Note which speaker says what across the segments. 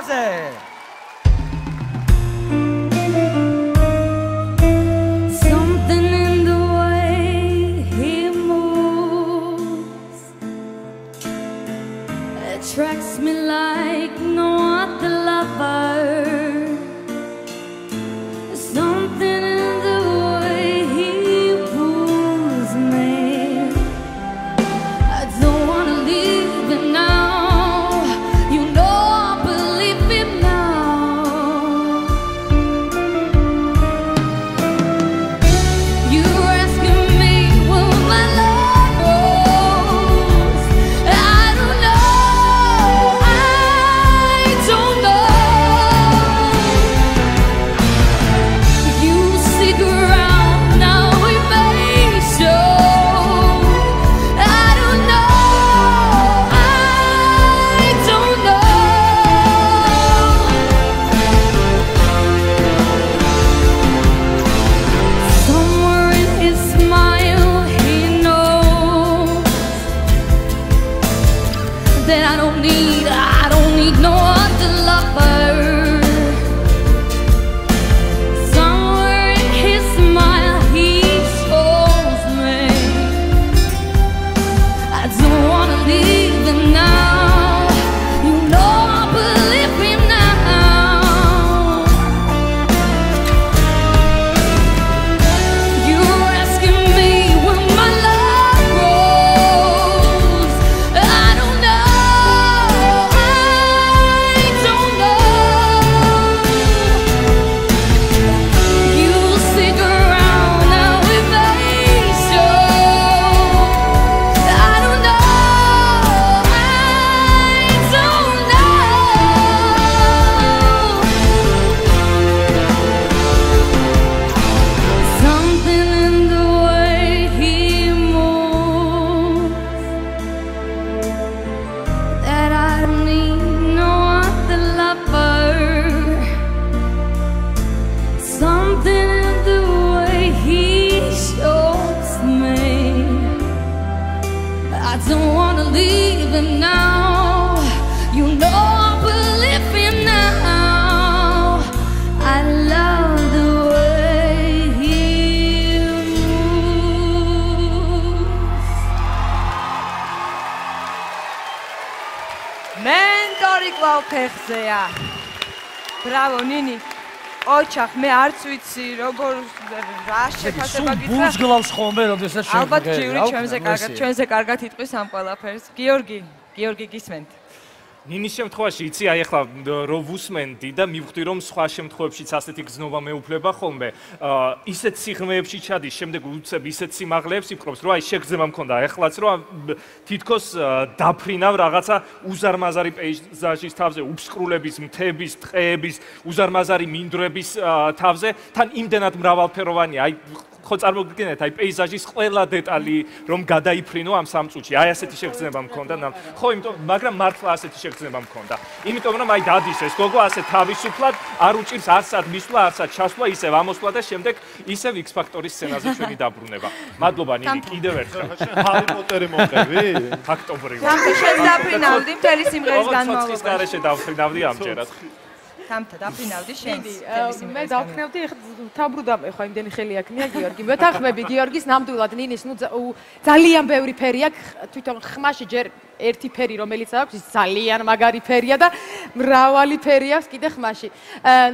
Speaker 1: თავზე.
Speaker 2: Attracts me like no other lover. Something in the way he pulls me. I don't wanna leave him now. You know I believe him now. You're asking me will my love goes. I don't know. I don't need no other lover. Somewhere in his smile he shows me I don't wanna leave him now. You know I believe him now. You're asking me when my love grows. I don't know. I don't wanna leave him now. You know I believe him now. I love the way he moves.
Speaker 3: Mentori კვლავ ფეხზეა. Bravo, Nini. ოჩახ, მე არც ვიცი, როგორ რა შეფასება გითხრა.
Speaker 1: ბულს გლავს ხოლმე, როდესაც შევხვდები.
Speaker 3: ალბათ ჯიური ჩვენზე კარგად იტყვის ამ ყველაფერს. გიორგი გისმენთ.
Speaker 4: ნინის შემთხვევაში იცი, აი ახლა რო ვუსმენდი და მივხვდი რომ სხვა შემთხვევებშიც ასეთი გზნობა მეუფლება ხოლმე, ისეთ სიღრმეებში ჩადის, შემდეგ უცებ ისეთ სიმაღლეებს იფრობს, რომ აი შეგრძნება მქონდა, ეხლაც რომ თითქოს დაფრინავ რაღაცა უზარმაზარი პეიზაჟის თავზე, უბსკრულების, მთების, ტყეების, უზარმაზარი მინდვრების თავზე, თან იმდენად მრავალფეროვანია, აი ხო წარმოგიდგენთ, აი პეიზაჟის ყველა დეტალი რომ გადაიფრინო ამ სამ წუთში. აი ასეთი შეგრძნება მქონდა. ხო, იმიტომ, მაგრამ მართლა ასეთი შეგრძნება მქონდა. იმიტომ რომ აი დადის ეს გოგო ასე თავისუფლად არ უჭირს არცად მისვლა, არცად ჩასვლა, ისევ ამოსვლა და შემდეგ ისევ X Factor-ის სცენაზე ჩვენი დაბრუნება. მადლობა ნინი, კიდევ ერთხელ.
Speaker 5: ჰარი პოტერი მოყევი?
Speaker 4: ფაქტობრივად.
Speaker 3: თამთა შენ დაფრინავდი მთელი სიმღერის განმავლობაში.
Speaker 4: მოწოცხის გარეშე დავფრინავდი ამჯერად.
Speaker 3: თამთა დაფრინავდი შენს
Speaker 6: მე დავფრინავდი თავბრუდამ ეხა იმდენი ხელი აქნია გიორგი მეთანხმები გიორგის ნამდვილად ნინის ნუ ძალიან ბევრი ფერი აქვს თვითონ ხმაში ჯერ ერთი ფერი რომელიც აქვს ის ძალიან მაგარი ფერია და მრავალი ფერი აქვს კიდე ხმაში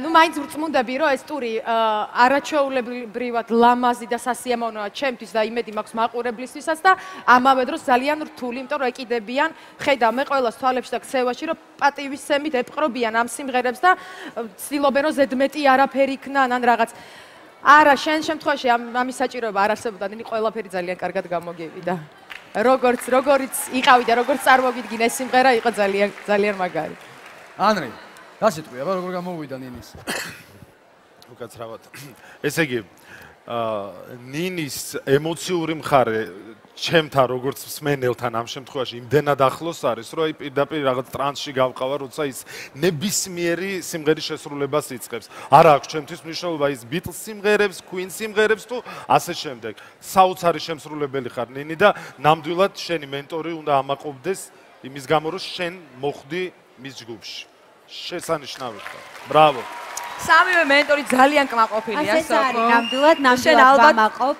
Speaker 6: ნუ მაინც ვწმუნდები რომ ეს ტური არაჩვეულებრივად ლამაზი და სასიამოვნოა ჩემთვის და იმედი მაქვს მაყურებლისთვისაც და ამავე დროს ძალიან რთული იმიტომ რომ ეკიდებიან ხედავ მე ყოველას თვალებში და ქცევაში რომ პატივისცემით ეპყრობიან ამ სიმღერებს და ცდილობენ რომ ზედმეტი არაფერი იქნან ან რაღაც არა შენ შემთხვევაში ამის საჭიროება არ არსებობდა ნინი ყველაფერი ძალიან კარგად გამოგივიდა როგორც იყავი და როგორც წარმოგიდგინე ეს სიმღერა იყო ძალიან მაგარი
Speaker 1: ანრი რა სიტყვია აბა როგორ გამოვიდა ნინის
Speaker 5: უკაცრავად ესე იგი ნინის ემოციური მხარე ჩემთან როგორც მსმენელთან ამ შემთხვევაში იმდენად ახლოს არის რომ აი პირდაპირ რაღაც ტრანსში გავყავა როცა ის ნებისმიერი სიმღერის შესრულებას იწყებს არ აქვს ჩემთვის მნიშვნელობა ის Beatles სიმღერებს, Queen სიმღერებს თუ ასე შემდეგ საოცარი შემსრულებელი ხარ ნინი და ნამდვილად შენი მენტორი უნდა ამაყობდეს იმის გამო რომ შენ მოხვდი მის ჯგუფში შესანიშნავი ხარ. ბრავო.
Speaker 3: სამივე მენტორი ძალიან კმაყოფილია,
Speaker 7: ასე არის, ნამდვილად ვამაყობ.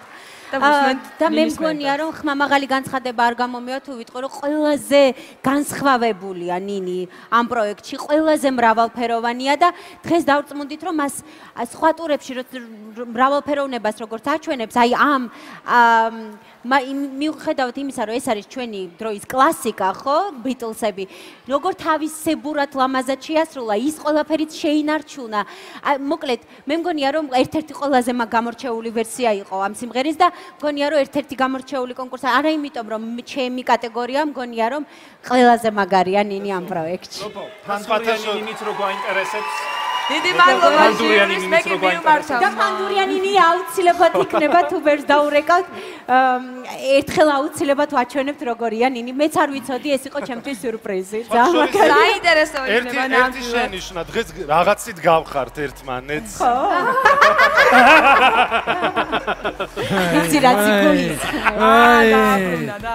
Speaker 7: და მე მგონია რომ ხმამაღალი განცხადება არ გამომივა თუ ვიტყვი რომ ყველაზე განსხვავებულია ნინი ამ პროექტში, ყველაზე მრავალფეროვანია და დღეს დავწმუნდით რომ მას სხვა ტურებში მრავალფეროვნებას როგორც აჩვენებს, აი ამ მიუხედავად იმისა რომ ეს არის ჩვენი დროის კლასიკა, ხო, ბიტლსები, როგორ თავისებურად ლამაზად შეასრულა, ის ყველაფერიც შეინარჩუნა. მოკლედ, მე მგონია რომ ერთ-ერთი ყველაზე გამორჩეული ვერსია იყო ამ სიმღერის და მგონია რომ ერთ-ერთი გამორჩეული კონკურსი, არა იმიტომ რომ ჩემი კატეგორია, მგონია რომ ყველაზე მაგარია ნინი ამ პროექტში.
Speaker 4: ფანტასტიკით რო გაინტერესებს.
Speaker 3: დიდი მადლობა ჟიურის, მე კი მიმართავ.
Speaker 7: და ფანდურიანინი აუცილებლად იქნება თუ ვერს დაურეკავთ. ერთხელ აუცილებლად ვაჩვენებთ როგორია ნინი. მეც არ ვიცოდი, ეს იყო ჩემთვის სიურპრიზი.
Speaker 3: საინტერესო იქნება ნამდვილად.
Speaker 5: ერთი შენიშვნა, დღეს რაღაცით გავხართ ერთმანეთს.
Speaker 7: ხო. იცი რაც იქულის.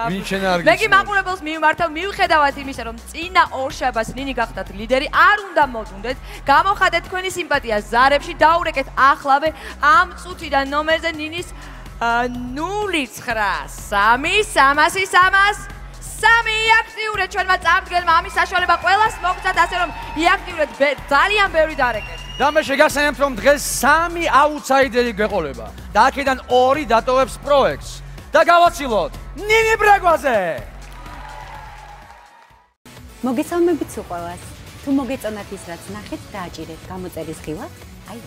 Speaker 1: ვინჩენ არ
Speaker 3: მე კი მაყურებელს მიმართავ, მიუხედავად იმისა, რომ წინა ორ შაბათს ნინი გახდათ ლიდერი, არ უნდა მოდუნდეთ. გამოხადეთ თქვენი სიმპათია ზარებში, დაურეკეთ ახლავე ამ წუთიდან ნომერზე ნინის 093-300-300 აქტიურეთ ჩვენმა წამდგენმა ამის საშუალება ყველას მოგცათ, ასე რომ იაქტიურეთ ძალიან ბევრი დარეკეთ.
Speaker 1: და მე შეგახსენებთ რომ დღეს 3 აუთსაიდერი გვეყოლება და აქედან 2 დატოვებს პროექტს და გავაცილოთ ნინი ბრაგვაზე.
Speaker 7: მოგესალმებით სულ. თუ მოგეწონათ ის რაც ნახეთ, დააჭირეთ გამოწერის ღილაკს. აი.